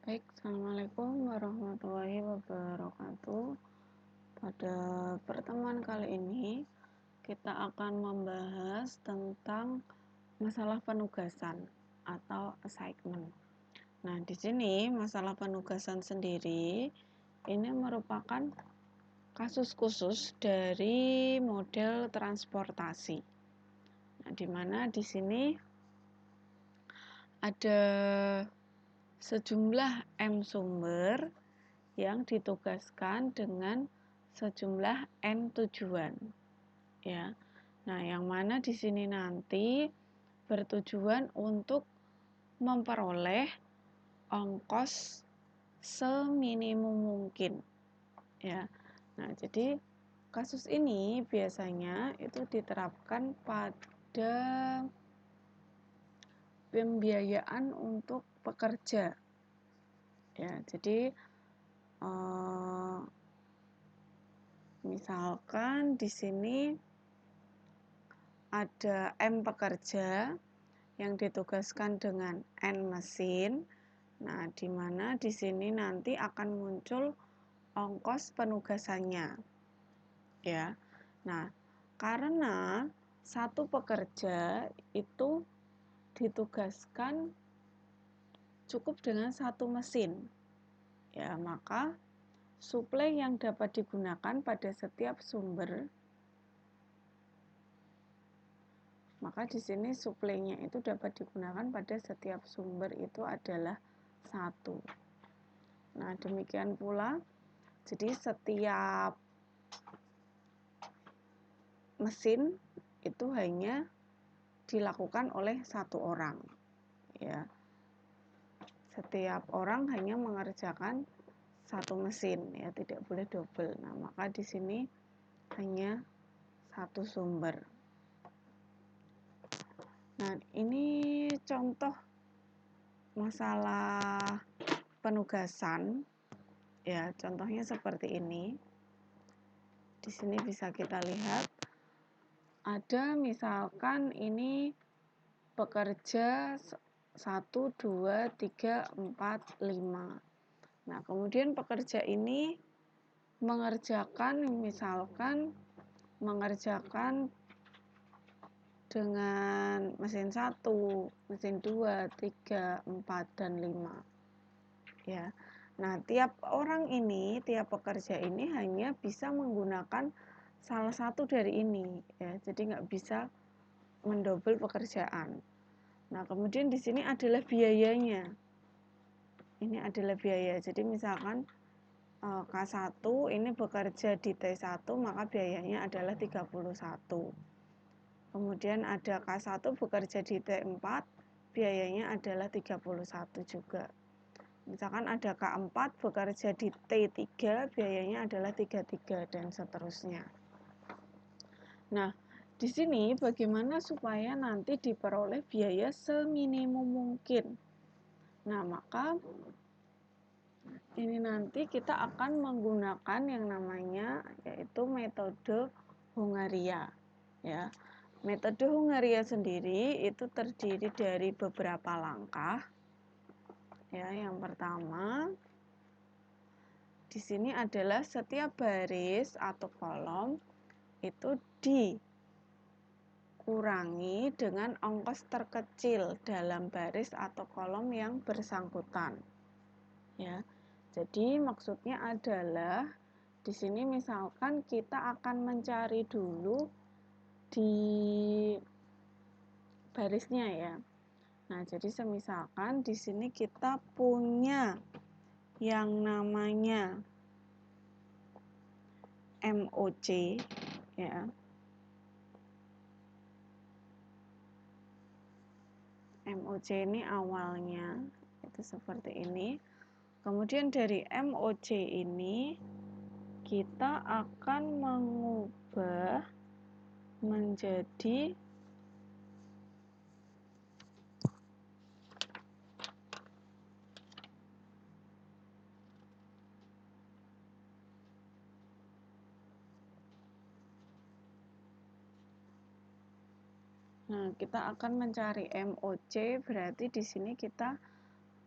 Baik, Assalamualaikum warahmatullahi wabarakatuh. Pada pertemuan kali ini, kita akan membahas tentang masalah penugasan atau assignment. Nah, di sini masalah penugasan sendiri ini merupakan kasus khusus dari model transportasi. Nah, di mana di sini ada sejumlah M sumber yang ditugaskan dengan sejumlah N tujuan. Ya. Nah, yang mana di sini nanti bertujuan untuk memperoleh ongkos seminimum mungkin. Ya. Nah, jadi kasus ini biasanya itu diterapkan pada pembiayaan untuk pekerja. Ya, jadi misalkan di sini ada M pekerja yang ditugaskan dengan N mesin. Nah, di mana di sini nanti akan muncul ongkos penugasannya. Ya. Nah, karena satu pekerja itu ditugaskan cukup dengan satu mesin. Ya, maka suplai yang dapat digunakan pada setiap sumber, maka di sini suplainya itu dapat digunakan pada setiap sumber itu adalah 1. Nah, demikian pula, jadi setiap mesin itu hanya dilakukan oleh satu orang. Ya. Setiap orang hanya mengerjakan satu mesin, ya, tidak boleh double. Nah, maka di sini hanya satu sumber. Nah, ini contoh masalah penugasan. Ya, contohnya seperti ini. Di sini bisa kita lihat ada misalkan ini pekerja 1, 2, 3, 4, 5. Nah, kemudian pekerja ini mengerjakan dengan mesin 1, mesin 2, 3, 4, dan 5. Ya. Nah, tiap pekerja ini hanya bisa menggunakan salah satu dari ini, ya. Jadi nggak bisa mendobel pekerjaan. Nah, kemudian di sini adalah biayanya. Ini adalah biaya. Jadi misalkan K1 ini bekerja di T1, maka biayanya adalah 31. Kemudian ada K1 bekerja di T4, biayanya adalah 31 juga. Misalkan ada K4 bekerja di T3, biayanya adalah 33 dan seterusnya. Nah, di sini bagaimana supaya nanti diperoleh biaya seminimum mungkin. Nah, maka ini nanti kita akan menggunakan yang namanya yaitu metode Hongaria, ya. Metode Hongaria sendiri itu terdiri dari beberapa langkah. Ya, yang pertama di sini adalah setiap baris atau kolom itu dikurangi dengan ongkos terkecil dalam baris atau kolom yang bersangkutan. Ya. Jadi maksudnya adalah di sini misalkan kita akan mencari dulu di barisnya, ya. Nah, jadi semisalkan di sini kita punya yang namanya MOC, ya. MOC ini awalnya itu seperti ini. Kemudian dari MOC ini kita akan mengubah menjadi kita akan mencari MOC, berarti di sini kita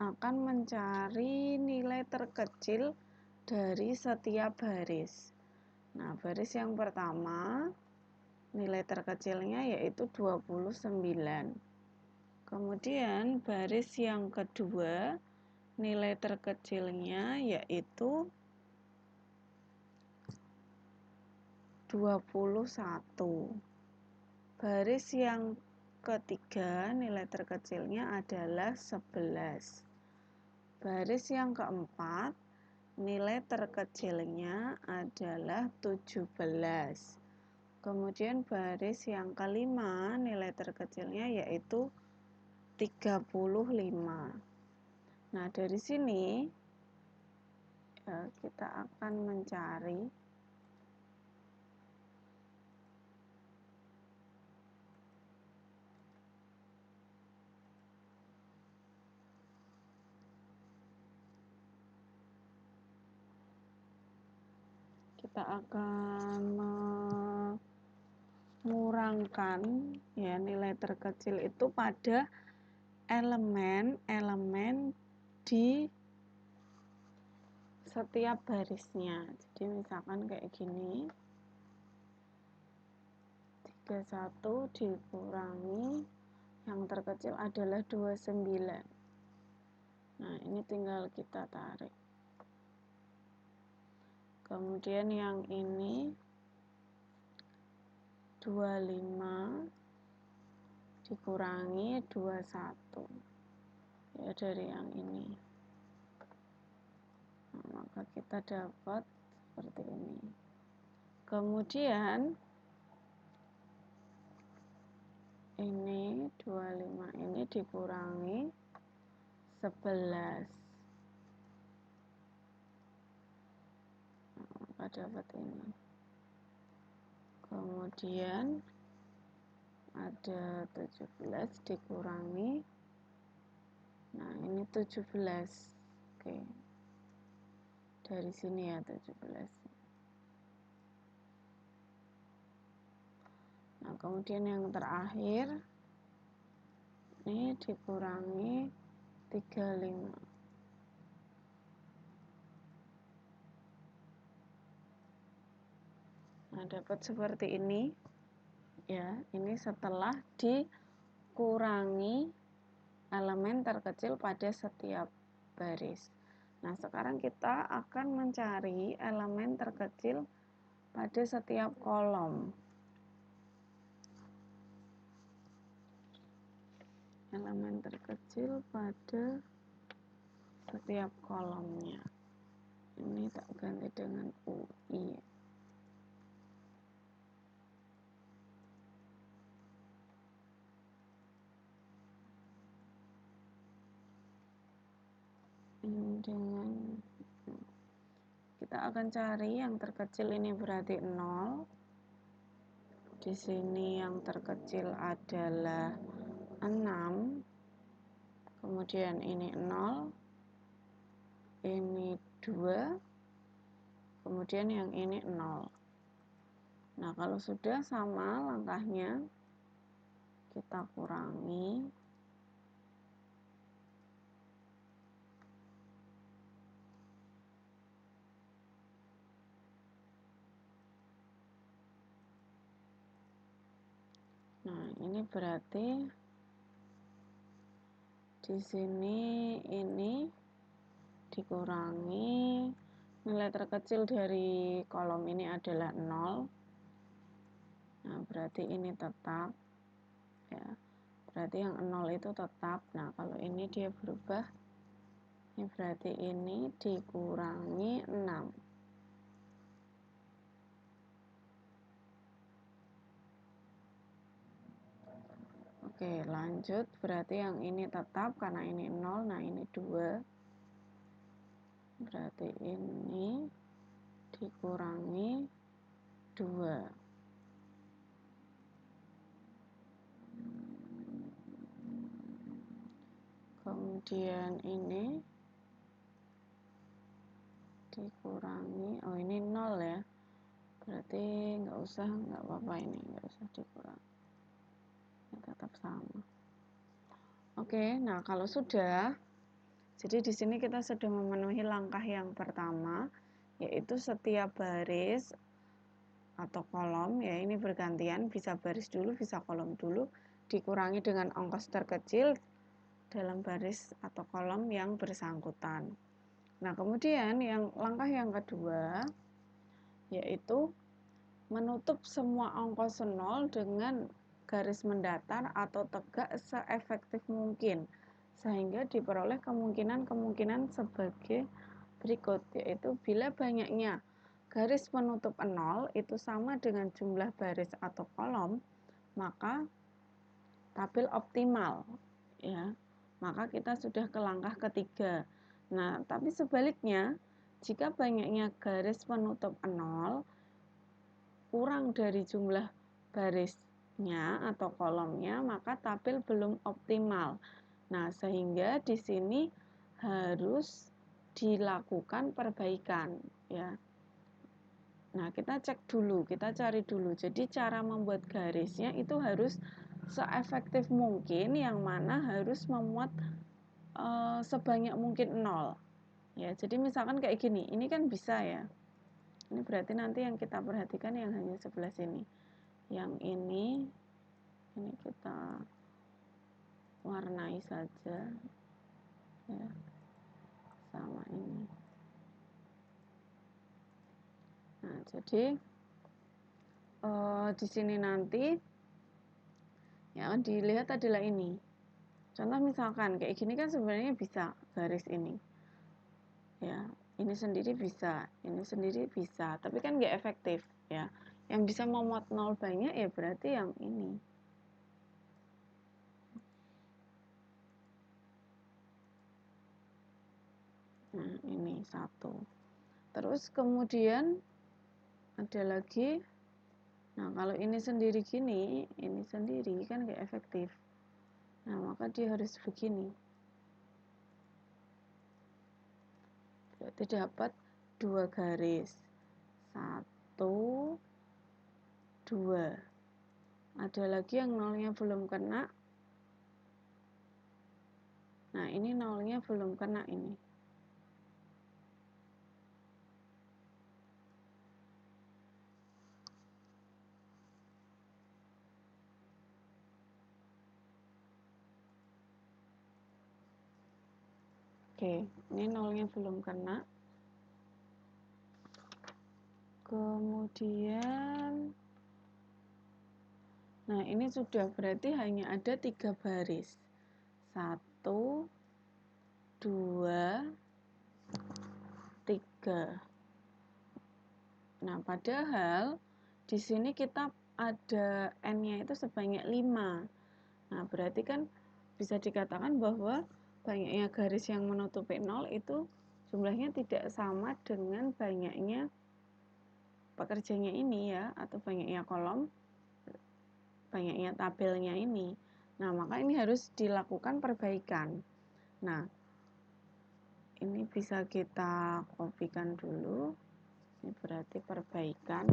akan mencari nilai terkecil dari setiap baris. Nah, baris yang pertama nilai terkecilnya yaitu 29. Kemudian baris yang kedua nilai terkecilnya yaitu 21. Baris yang ketiga nilai terkecilnya adalah 11. Baris yang keempat nilai terkecilnya adalah 17. Kemudian baris yang kelima nilai terkecilnya yaitu 35. Nah, dari sini kita akan mencari mengurangkan ya nilai terkecil itu pada elemen-elemen di setiap barisnya. Jadi misalkan kayak gini, 31 dikurangi yang terkecil adalah 29. Nah, ini tinggal kita tarik. Kemudian yang ini 25 dikurangi 21. Ya, dari yang ini. Nah, maka kita dapat seperti ini. Kemudian ini 25 ini dikurangi 11. Nah, maka dapat ini. Kemudian ada 17 dikurangi. Nah, ini 17. Oke. Dari sini ya 17. Nah, kemudian yang terakhir ini dikurangi 35. Nah, dapat seperti ini. Ya, ini setelah dikurangi elemen terkecil pada setiap baris. Nah, sekarang kita akan mencari elemen terkecil pada setiap kolom. Elemen terkecil pada setiap kolomnya. Ini tak ganti dengan UI. Ini dengan kita akan cari yang terkecil ini berarti 0. Di sini yang terkecil adalah 6. Kemudian ini 0. Ini 2. Kemudian yang ini 0. Nah, kalau sudah sama langkahnya, kita kurangi. Nah, ini berarti di sini ini dikurangi nilai terkecil dari kolom ini adalah 0. Nah, berarti ini tetap ya. Berarti yang 0 itu tetap. Nah, kalau ini dia berubah, ini berarti ini dikurangi 6. Oke, lanjut. Berarti yang ini tetap karena ini 0, nah ini 2. Berarti ini dikurangi 2. Kemudian ini dikurangi, oh ini 0 ya. Berarti nggak apa-apa ini, nggak usah dikurangi. Ya, tetap sama. Oke, nah kalau sudah, Jadi di sini kita sudah memenuhi langkah yang pertama, yaitu setiap baris atau kolom, ya ini bergantian, bisa baris dulu, bisa kolom dulu, dikurangi dengan ongkos terkecil dalam baris atau kolom yang bersangkutan. Nah, kemudian langkah yang kedua, yaitu menutup semua ongkos nol dengan garis mendatar atau tegak seefektif mungkin, sehingga diperoleh kemungkinan-kemungkinan sebagai berikut, yaitu bila banyaknya garis penutup nol itu sama dengan jumlah baris atau kolom, maka tabel optimal, ya. Maka kita sudah ke langkah ketiga. Nah, tapi sebaliknya, jika banyaknya garis penutup nol kurang dari jumlah barisnya atau kolomnya, maka tabel belum optimal. Nah, sehingga di sini harus dilakukan perbaikan, ya. Nah, kita cek dulu, kita cari dulu. Jadi cara membuat garisnya itu harus seefektif mungkin, yang mana harus memuat sebanyak mungkin nol. Ya, jadi misalkan kayak gini, ini kan bisa ya. Ini berarti nanti yang kita perhatikan yang hanya sebelah sini. Yang ini kita warnai saja, ya, sama ini. Nah, jadi di sini nanti yang dilihat adalah ini. Contoh misalkan kayak gini kan sebenarnya bisa garis ini, ya, ini sendiri bisa, ini sendiri bisa, tapi kan nggak efektif, ya. Yang bisa memuat nol banyak ya berarti yang ini. Nah, ini satu. Terus kemudian ada lagi. Nah, kalau ini sendiri gini, ini sendiri kan nggak efektif. Nah, maka dia harus begini. Berarti dapat 2 garis. 1, 2. Ada lagi yang nolnya belum kena. Nah, ini nolnya belum kena ini. Oke, ini nolnya belum kena. Kemudian, nah ini sudah berarti hanya ada 3 baris. 1, 2, 3. Nah, padahal di sini kita ada N-nya itu sebanyak 5. Nah, berarti kan bisa dikatakan bahwa banyaknya garis yang menutupi nol itu jumlahnya tidak sama dengan banyaknya pekerjanya ini, ya, atau banyaknya kolom, banyaknya tabelnya ini. Nah, maka ini harus dilakukan perbaikan. Nah, ini bisa kita kopikan dulu. Ini berarti perbaikan.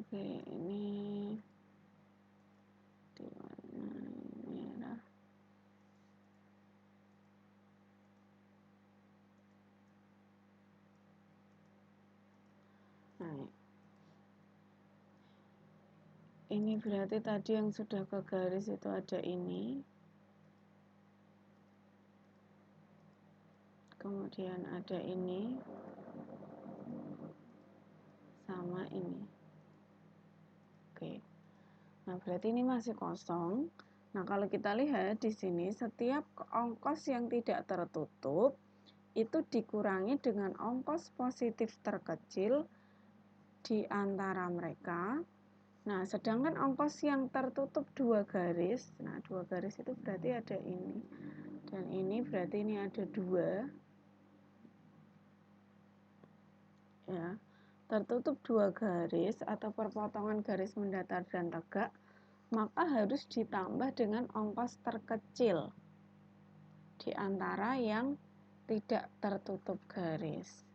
Oke, ini diwarnai merah. Nah, ini berarti tadi yang sudah ke garis itu ada ini. Kemudian ada ini. Sama ini. Oke. Nah, berarti ini masih kosong. Nah, kalau kita lihat di sini setiap ongkos yang tidak tertutup itu dikurangi dengan ongkos positif terkecil di antara mereka. Nah, sedangkan ongkos yang tertutup 2 garis, nah 2 garis itu berarti ada ini dan ini, berarti ini ada 2, ya. Tertutup 2 garis atau perpotongan garis mendatar dan tegak, maka harus ditambah dengan ongkos terkecil. di antara yang tidak tertutup garis.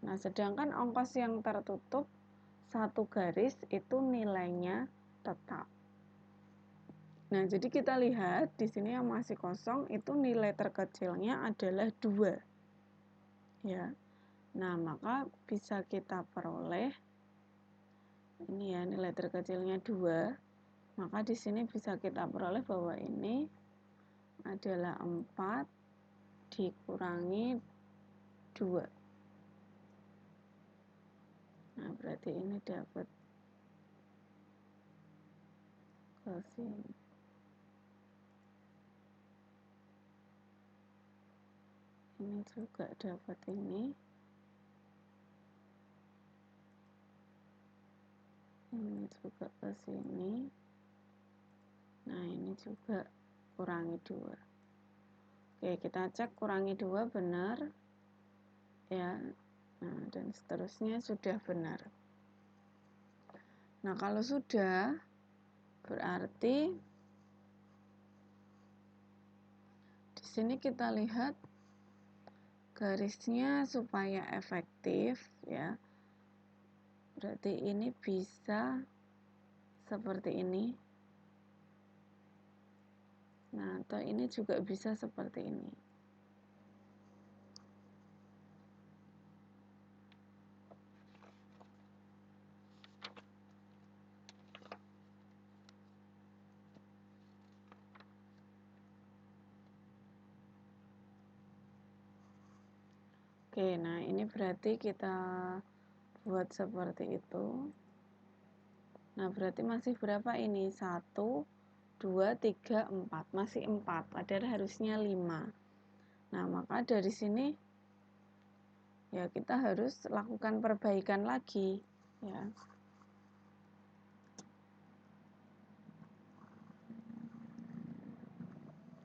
Nah, sedangkan ongkos yang tertutup satu garis itu nilainya tetap. Nah, jadi kita lihat di sini yang masih kosong itu nilai terkecilnya adalah 2. Ya. Nah, maka bisa kita peroleh ini ya, nilai terkecilnya 2. Maka di sini bisa kita peroleh bahwa ini adalah 4 dikurangi 2. Nah, berarti ini dapat ke sini. Ini juga dapat ini. Ini juga ke sini. Nah, ini juga kurangi 2. Oke, kita cek kurangi 2 benar. Ya. Nah, dan seterusnya sudah benar. Nah, kalau sudah, berarti di sini kita lihat garisnya supaya efektif ya. Berarti ini bisa seperti ini. Nah, atau ini juga bisa seperti ini. Oke, nah ini berarti kita buat seperti itu. Nah, berarti masih berapa ini? 1, 2, 3, 4. Masih 4, padahal harusnya 5. Nah, maka dari sini ya kita harus lakukan perbaikan lagi. Ya.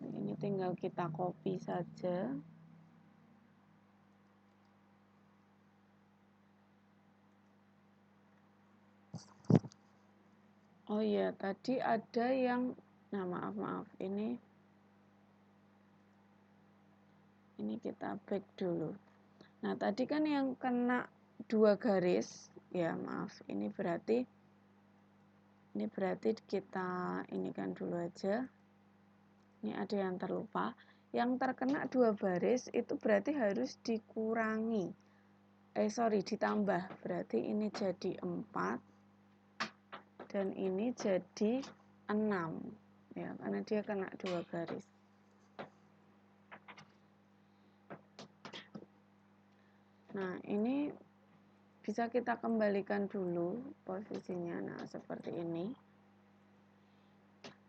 Ini tinggal kita copy saja. Oh iya, tadi ada yang, nah maaf, ini kita back dulu. Nah, tadi kan yang kena 2 garis, ya maaf, ini berarti kita ini kan dulu aja. Ini ada yang terlupa. Yang terkena 2 baris itu berarti harus dikurangi. Ditambah. Berarti ini jadi 4. Dan ini jadi 6 ya, karena dia kena 2 garis. Nah, ini bisa kita kembalikan dulu posisinya. Nah, seperti ini.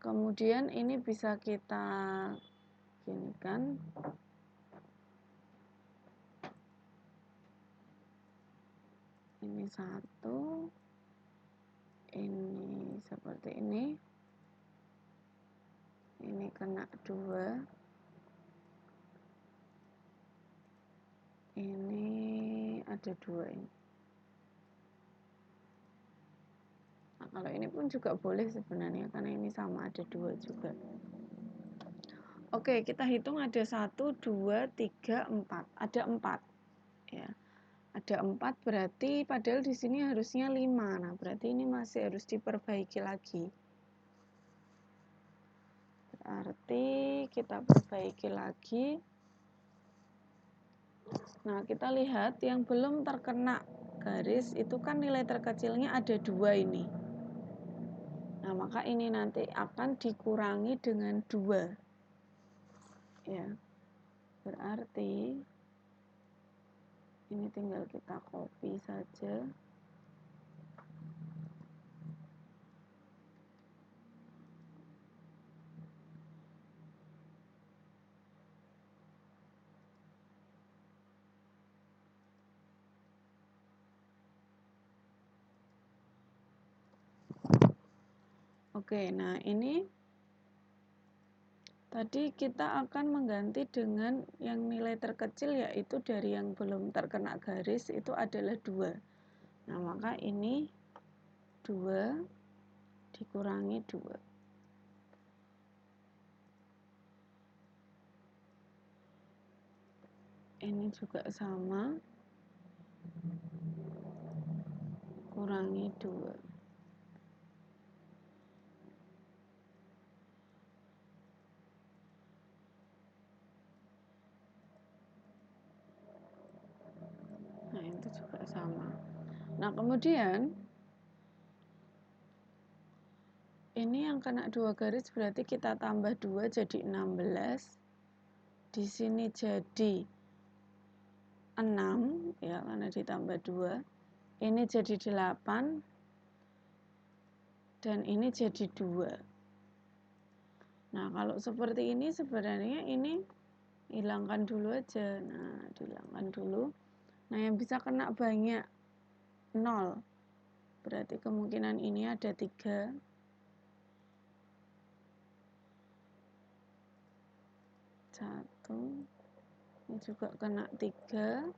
Kemudian ini bisa kita ginikan. Ini 1. Ini seperti ini. Ini kena 2. Ini ada 2 ini. Nah, kalau ini pun juga boleh sebenarnya karena ini sama ada 2 juga. Oke, kita hitung ada 1, 2, 3, 4. Ada 4. Ya. Ada 4 berarti padahal di sini harusnya 5. Nah, berarti ini masih harus diperbaiki lagi. Berarti kita perbaiki lagi. Nah, kita lihat yang belum terkena garis itu kan nilai terkecilnya ada 2 ini. Nah, maka ini nanti akan dikurangi dengan 2. Ya. Berarti ini tinggal kita copy saja. Oke, nah ini tadi kita akan mengganti dengan yang nilai terkecil yaitu dari yang belum terkena garis itu adalah 2. Nah, maka ini 2 dikurangi 2. ini juga sama, kurangi 2. Nah, itu juga sama. Nah, kemudian ini yang kena 2 garis berarti kita tambah 2 jadi 16. Di sini jadi 6 ya, karena ditambah 2. Ini jadi 8 dan ini jadi 2. Nah, kalau seperti ini sebenarnya ini hilangkan dulu aja. Nah, dihilangkan dulu. Nah, yang bisa kena banyak 0. Berarti kemungkinan ini ada 3. 1. Ini juga kena 3.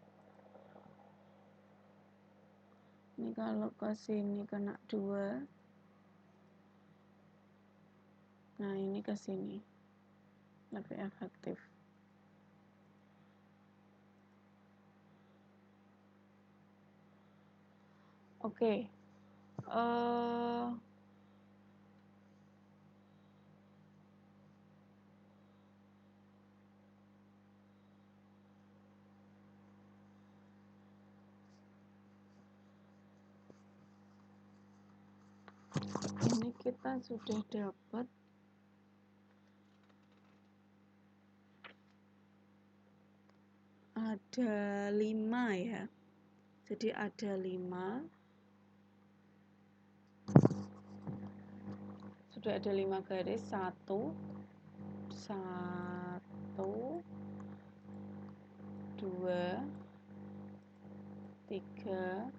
Ini kalau ke sini kena 2. Nah, ini ke sini. Lebih efektif. Oke. Ini kita sudah dapat ada 5 ya. Jadi ada 5. Sudah ada 5 garis. 1, 2, 3, 4.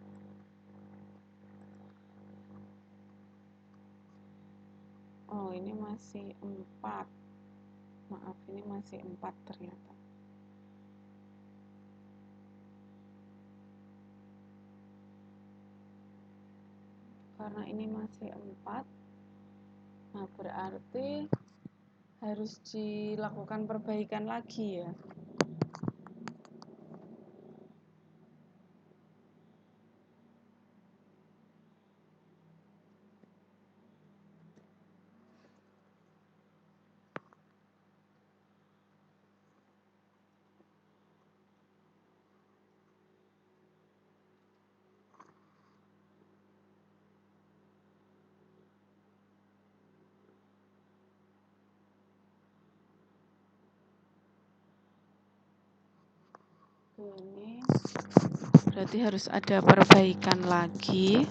Ini masih 4. Maaf, ini masih 4 ternyata. Karena ini masih 4. Nah, berarti harus dilakukan perbaikan lagi ya. Ini berarti harus ada perbaikan lagi.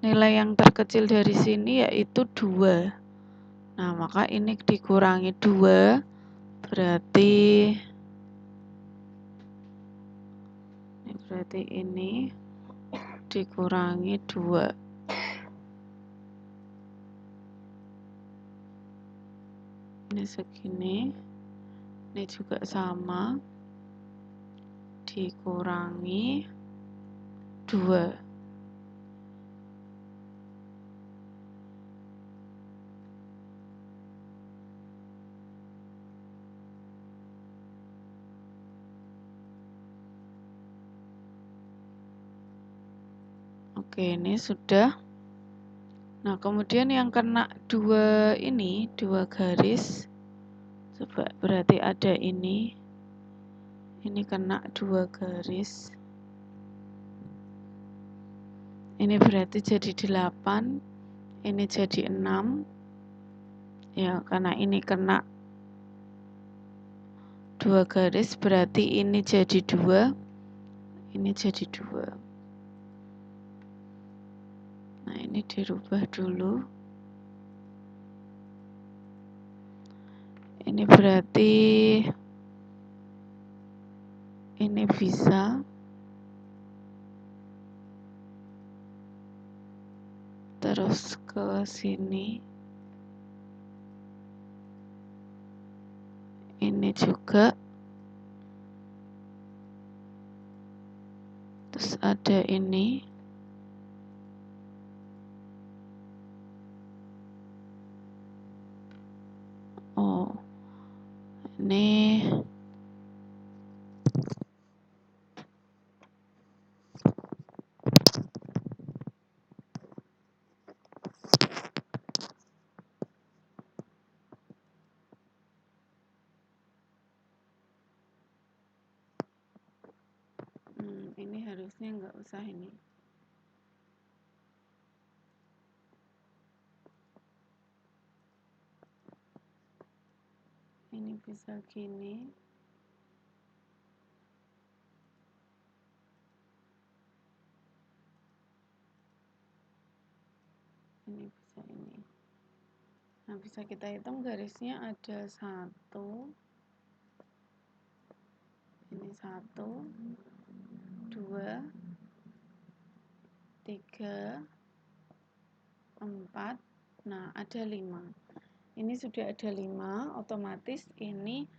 Nilai yang terkecil dari sini yaitu 2. Nah, maka ini dikurangi 2. Berarti ini dikurangi 2. Ini segini. Ini juga sama. Dikurangi 2. Oke, ini sudah. Nah, kemudian yang kena 2 ini, 2 garis. Coba berarti ada ini. Ini kena 2 garis. Ini berarti jadi 8. Ini jadi 6. Ya, karena ini kena 2 garis berarti ini jadi 2. Ini jadi 2. Nah, ini dirubah dulu. Ini berarti ini bisa. Terus ke sini. Ini juga. Terus ada ini. Oh. Ini nggak usah ini. Ini bisa gini. Ini bisa ini. Nah, bisa kita hitung garisnya ada 1, ini 1, 2, 3, 4, nah ada 5. Ini sudah ada 5, otomatis ini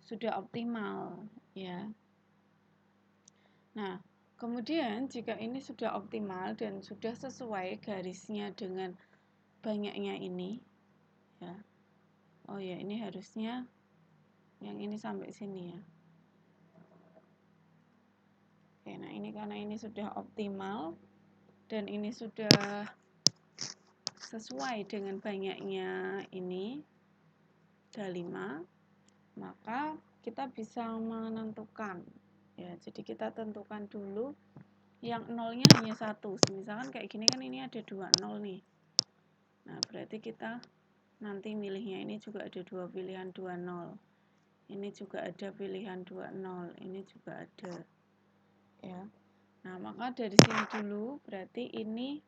sudah optimal ya. Nah, kemudian jika ini sudah optimal dan sudah sesuai garisnya dengan banyaknya ini ya. Oh ya, ini harusnya yang ini sampai sini ya. Oke, nah ini karena ini sudah optimal dan ini sudah sesuai dengan banyaknya ini ada 5, maka kita bisa menentukan ya. Jadi kita tentukan dulu yang nolnya hanya 1. Misalkan kayak gini kan ini ada 2 nol nih. Nah, berarti kita nanti milihnya ini juga ada 2 pilihan 2 nol. Ini juga ada pilihan 2 nol, ini juga ada ya. Nah, maka dari sini dulu berarti ini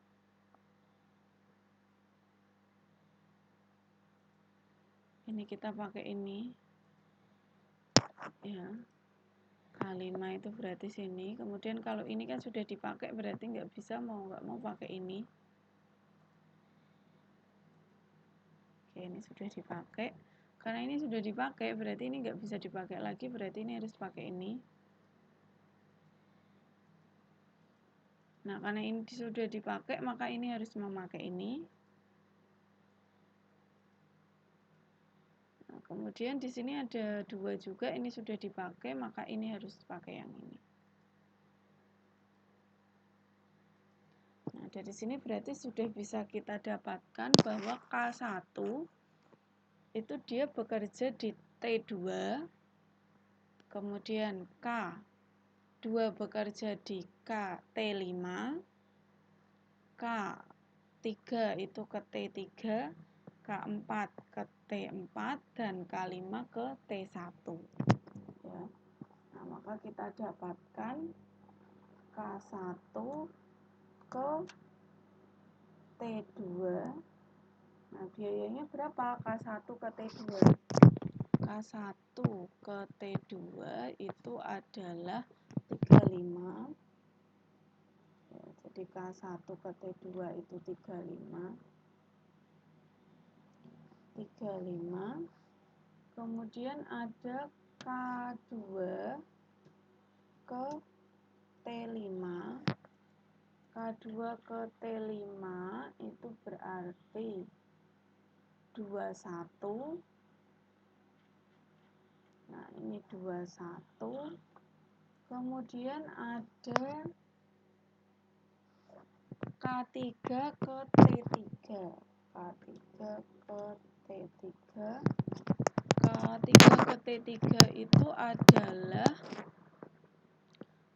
kita pakai ini ya. K5 itu berarti sini. Kemudian kalau ini kan sudah dipakai berarti nggak bisa, nggak mau pakai ini. Oke, ini sudah dipakai. Karena ini sudah dipakai berarti ini nggak bisa dipakai lagi, berarti ini harus pakai ini. Nah, karena ini sudah dipakai maka ini harus memakai ini. Nah, kemudian di sini ada 2 juga, ini sudah dipakai maka ini harus pakai yang ini. Nah, dari sini berarti sudah bisa kita dapatkan bahwa K1 itu dia bekerja di T2, kemudian K2 bekerja di T5, K3 itu ke T3, K4 ke T4, dan K5 ke T1 ya. Nah, maka kita dapatkan K1 ke T2. Nah, biayanya berapa? K1 ke T2. K1 ke T2 itu adalah 35. Ya, jadi K1 ke T2 itu 35. Kemudian ada K2 ke T5. K2 ke T5 itu berarti 21. Nah, ini 21. Kemudian ada K3 ke T3. K3 ke T3. K3 ke T3 itu adalah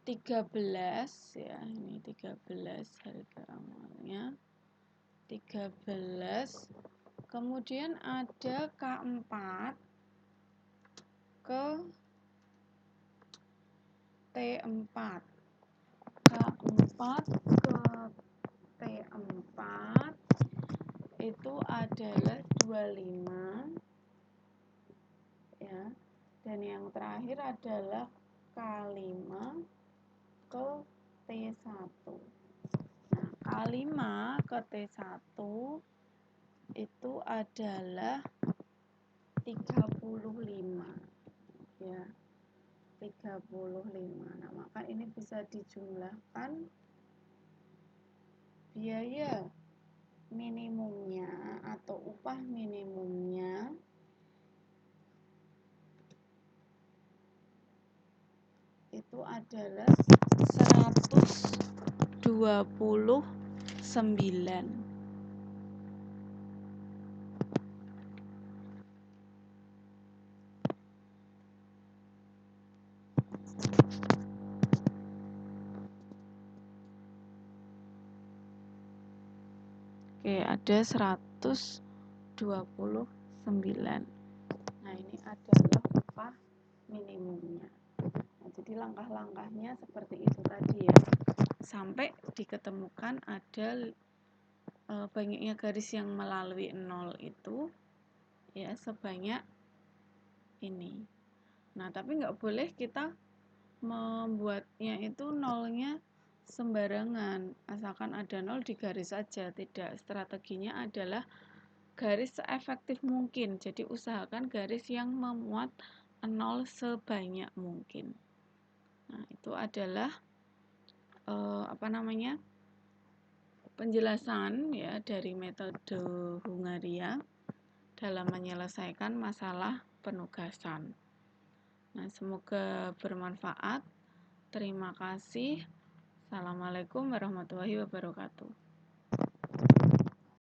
13 ya. Ini 13 harga amalnya. 13. Kemudian ada K4 ke T4. K4 ke T4 itu adalah 25 ya. Dan yang terakhir adalah K5 ke T1. Nah, K5 ke T1 itu adalah 35 ya. 35. Nah, maka ini bisa dijumlahkan biaya minimumnya atau upah minimumnya itu adalah 129. ada 129. Nah, ini adalah upah minimumnya. Nah, jadi langkah-langkahnya seperti itu tadi ya. Sampai diketemukan ada banyaknya garis yang melalui 0 itu ya sebanyak ini. Nah, tapi nggak boleh kita membuatnya itu nolnya sembarangan, asalkan ada 0 di garis saja. Tidak, strateginya adalah garis seefektif mungkin. Jadi usahakan garis yang memuat 0 sebanyak mungkin. Nah, itu adalah penjelasan ya dari metode Hungaria dalam menyelesaikan masalah penugasan. Nah, semoga bermanfaat. Terima kasih. Assalamualaikum warahmatullahi wabarakatuh.